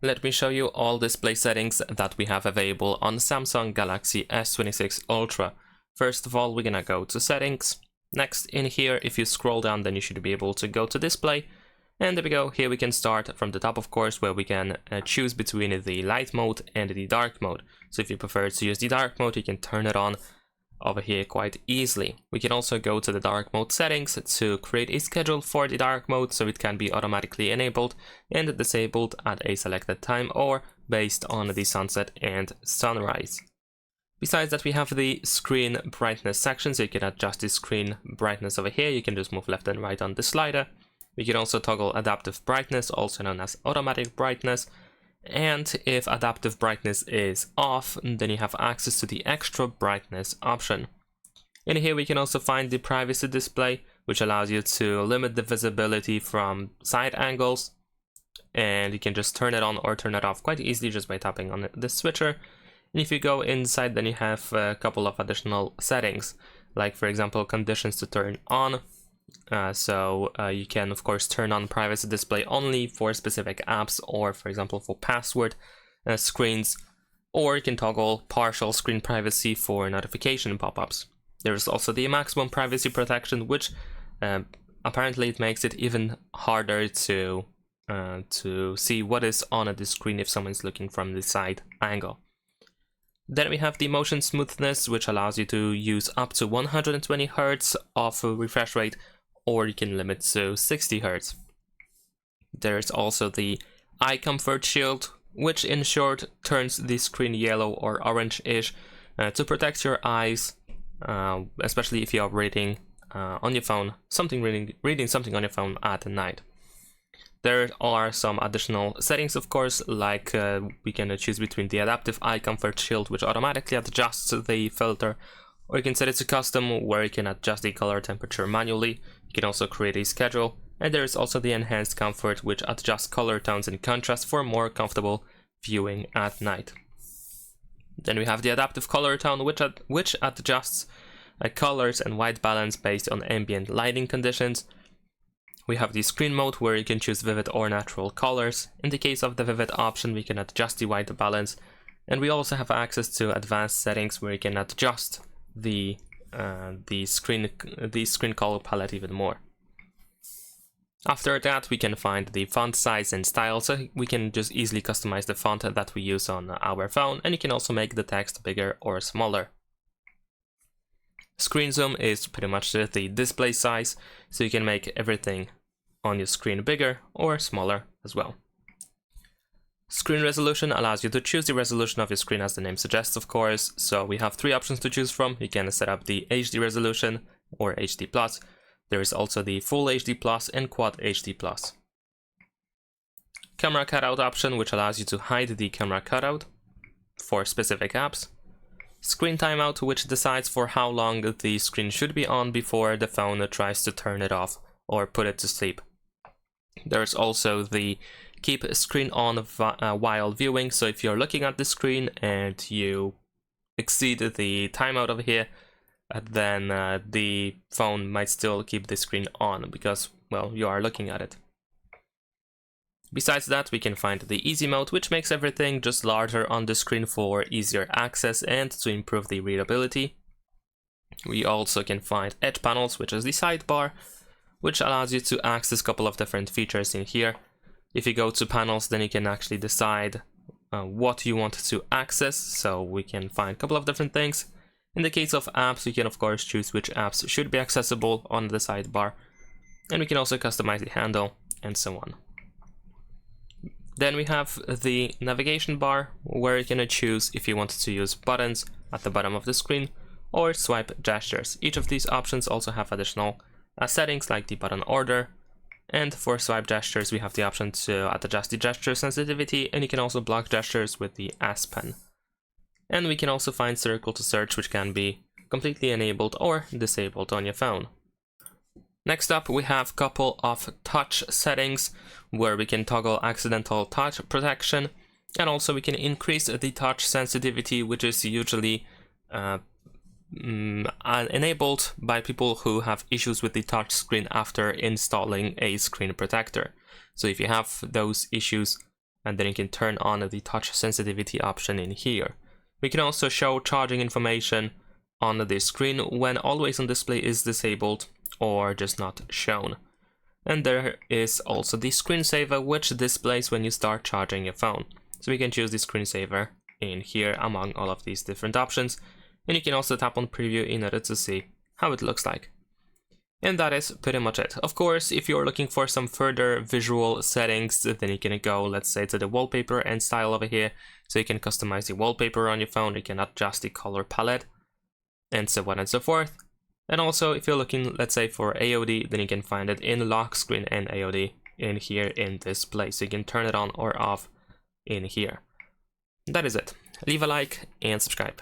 Let me show you all display settings that we have available on Samsung Galaxy S26 Ultra. First of all, we're gonna go to settings. Next, in here, if you scroll down, then you should be able to go to display. And there we go. Here we can start from the top, of course, where we can choose between the light mode and the dark mode. So if you prefer to use the dark mode, you can turn it on over here quite easily. We can also go to the dark mode settings to create a schedule for the dark mode, so it can be automatically enabled and disabled at a selected time or based on the sunset and sunrise. Besides that, we have the screen brightness section, so you can adjust the screen brightness over here. You can just move left and right on the slider. We can also toggle adaptive brightness, also known as automatic brightness. And if adaptive brightness is off, then you have access to the extra brightness option. In here we can also find the privacy display, which allows you to limit the visibility from side angles, and you can just turn it on or turn it off quite easily just by tapping on the switcher. And if you go inside, then you have a couple of additional settings, like for example conditions to turn on. You can of course turn on privacy display only for specific apps, or for example for password screens, or you can toggle partial screen privacy for notification pop-ups. There is also the maximum privacy protection, which apparently it makes it even harder to see what is on the screen if someone's looking from the side angle. Then we have the motion smoothness, which allows you to use up to 120 Hz of refresh rate, or you can limit to 60 Hz. There's also the eye comfort shield, which in short turns the screen yellow or orange-ish to protect your eyes, especially if you are reading on your phone, reading something on your phone at night. There are some additional settings, of course, like we can choose between the adaptive eye comfort shield, which automatically adjusts the filter, or you can set it to custom, where you can adjust the color temperature manually. You can also create a schedule, and there is also the enhanced comfort, which adjusts color tones and contrast for more comfortable viewing at night. Then we have the adaptive color tone, which adjusts colors and white balance based on ambient lighting conditions. We have the screen mode, where you can choose vivid or natural colors. In the case of the vivid option, we can adjust the white balance, and we also have access to advanced settings, where you can adjust the screen color palette even more. After that, we can find the font size and style, so we can just easily customize the font that we use on our phone, and you can also make the text bigger or smaller. Screen zoom is pretty much the display size, so you can make everything on your screen bigger or smaller as well. Screen resolution allows you to choose the resolution of your screen, as the name suggests, of course. So we have three options to choose from. You can set up the HD resolution or HD+. There is also the Full HD+ and Quad HD+. Camera cutout option, which allows you to hide the camera cutout for specific apps. Screen timeout, which decides for how long the screen should be on before the phone tries to turn it off or put it to sleep. There's also the keep screen on while viewing, so if you're looking at the screen and you exceed the timeout over here, then the phone might still keep the screen on because, well, you are looking at it. Besides that, we can find the easy mode, which makes everything just larger on the screen for easier access and to improve the readability. We also can find edge panels, which is the sidebar, which allows you to access a couple of different features in here. If you go to panels, then you can actually decide what you want to access, so we can find a couple of different things. In the case of apps, you can of course choose which apps should be accessible on the sidebar, and we can also customize the handle and so on. Then we have the navigation bar, where you can choose if you want to use buttons at the bottom of the screen or swipe gestures. Each of these options also have additional settings like the button order, and for swipe gestures we have the option to adjust the gesture sensitivity, and you can also block gestures with the S Pen. And we can also find circle to search, which can be completely enabled or disabled on your phone. Next up, we have a couple of touch settings, where we can toggle accidental touch protection, and also we can increase the touch sensitivity, which is usually enabled by people who have issues with the touch screen after installing a screen protector. So if you have those issues, and then you can turn on the touch sensitivity option in here. We can also show charging information on the screen when always on display is disabled or just not shown. And there is also the screensaver, which displays when you start charging your phone. So we can choose the screensaver in here among all of these different options, and you can also tap on preview in order to see how it looks like. And that is pretty much it. Of course, if you're looking for some further visual settings, then you can go, let's say, to the wallpaper and style over here. So you can customize the wallpaper on your phone, you can adjust the color palette, and so on and so forth. And also, if you're looking, let's say, for AOD, then you can find it in lock screen and AOD in here in this place. So you can turn it on or off in here. That is it. Leave a like and subscribe.